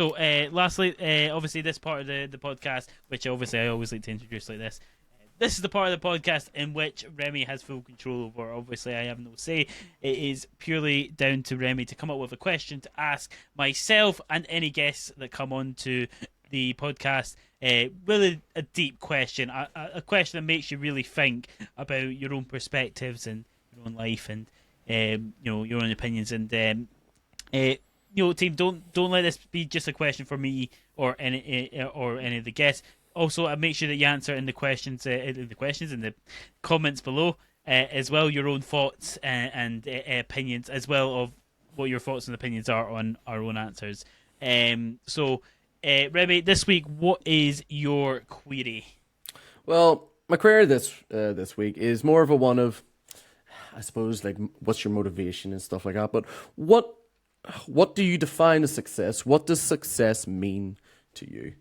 So, lastly, obviously, this part of the podcast, which obviously I always like to introduce like this. This is the part of the podcast in which Remy has full control over. Obviously, I have no say. It is purely down to Remy to come up with a question to ask myself and any guests that come on to the podcast. Really a deep question, a question that makes you really think about your own perspectives and your own life and your own opinions. And team, don't let this be just a question for me or any of the guests. Also, make sure that you answer in the questions in the comments below, as well your own thoughts and opinions, as well of what your thoughts and opinions are on our own answers. Remy, this week, what is your query? Well, my query this week is more of a one of, I suppose, like, what's your motivation and stuff like that. But what do you define as success? What does success mean to you?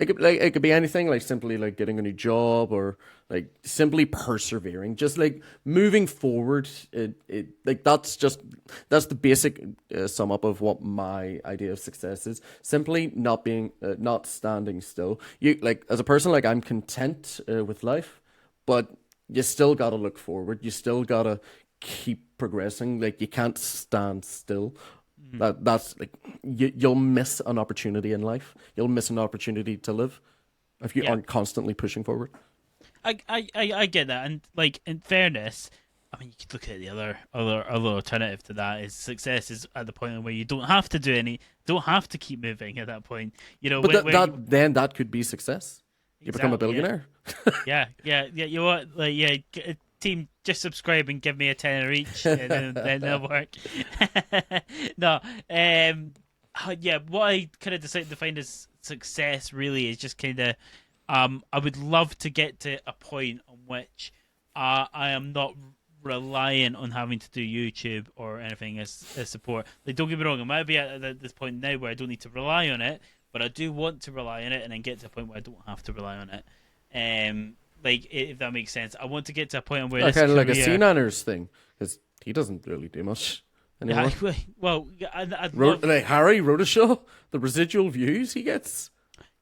It could be anything, like simply like getting a new job, or like simply persevering, just like moving forward. It like that's the basic sum up of what my idea of success is. Simply not standing still. You, like, as a person, like, I'm content with life, but you still gotta look forward. You still gotta keep progressing. Like, you can't stand still. That's like, you'll miss an opportunity in life. You'll miss an opportunity to live if you aren't constantly pushing forward. I get that, and like, in fairness, I mean, you could look at the other alternative to that is success is at the point where you don't have to keep moving at that point. But then that could be success. You become a billionaire. Yeah. You want, like, team, just subscribe and give me a tenner each, and then it'll work. No, what I kind of decided to find as success really is just kind of, I would love to get to a point on which I am not reliant on having to do YouTube or anything as support. Like, don't get me wrong, I might be at this point now where I don't need to rely on it, but I do want to rely on it, and then get to a point where I don't have to rely on it. Like, if that makes sense, I want to get to a point where kind of like a C-Nanners thing, because he doesn't really do much anymore. Like Harry wrote a show, the residual views he gets.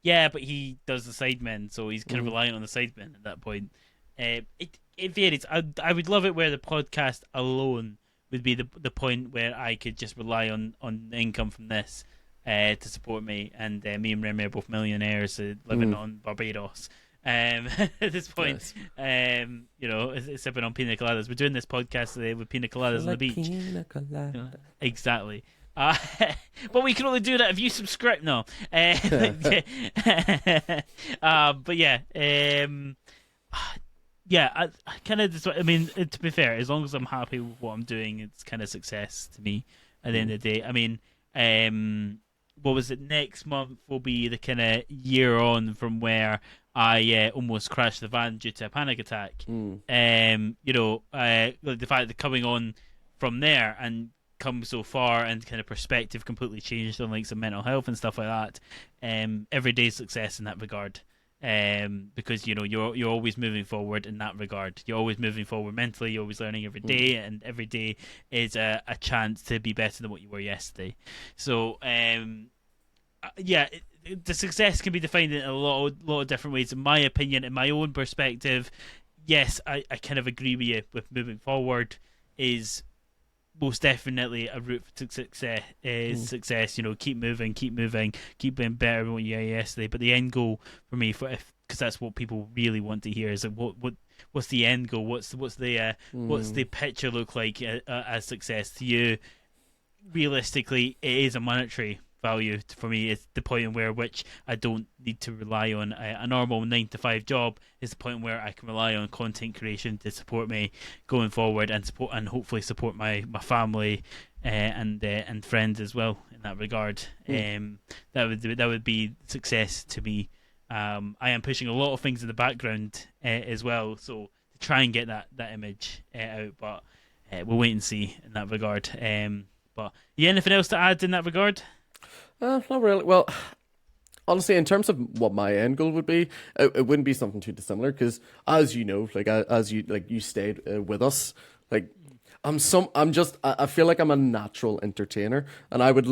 Yeah, but he does the Sidemen, so he's kind of relying on the Sidemen at that point. It varies. I would love it where the podcast alone would be the point where I could just rely on income from this to support me, and me and Remy are both millionaires living on Barbados. At this point, sipping on pina coladas. We're doing this podcast today with pina coladas on the beach. Pina colada. Exactly. But we can only do that if you subscribe. No. But yeah. I kind of just, I mean, to be fair, as long as I'm happy with what I'm doing, it's kind of success to me at the end of the day. I mean, what was it? Next month will be the kind of year on from where I almost crashed the van due to a panic attack. The fact that coming on from there and come so far, and kind of perspective completely changed on like some mental health and stuff like that. Everyday success in that regard. Because you're always moving forward in that regard. You're always moving forward mentally. You're always learning every day, and every day is a chance to be better than what you were yesterday. So, the success can be defined in a lot of different ways. In my opinion, in my own perspective, yes, I kind of agree with you. With moving forward is most definitely a route to success. Success, keep moving, keep being better than what you were yesterday. But the end goal for me, because that's what people really want to hear, is like, what's the end goal? What's the picture look like as success to you? Realistically, it is a monetary value for me. It's the point where which I don't need to rely on a normal 9-to-5 job. Is the point where I can rely on content creation to support me going forward, and hopefully support my family and friends as well in that regard. That would be success to me. I am pushing a lot of things in the background as well, so to try and get that image out, but we'll wait and see in that regard. But anything else to add in that regard? Not really. Well, honestly, in terms of what my end goal would be, it wouldn't be something too dissimilar, because as you know, like, as you stayed with us, like, I feel like I'm a natural entertainer, and I would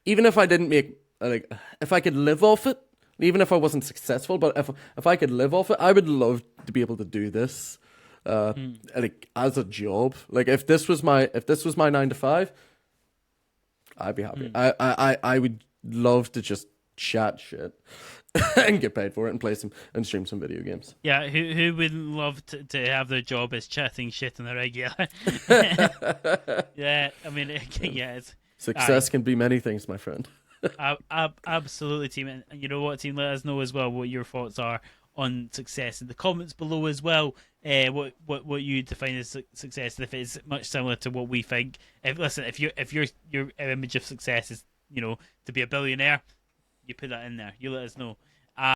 even if I didn't make like if I could live off it, even if I wasn't successful, but if I could live off it, I would love to be able to do this, like as a job. Like if this was my 9 to 5, I'd be happy. I would love to just chat shit and get paid for it and play some and stream some video games. Yeah, who wouldn't love to have their job as chatting shit on the regular? Yeah, I mean, yeah, it's Success can be many things, my friend. absolutely, team. And you know what, team? Let us know as well what your thoughts are on success in the comments below as well. What you define as success, and if it's much similar to what we think. If your image of success is to be a billionaire, you put that in there. You let us know.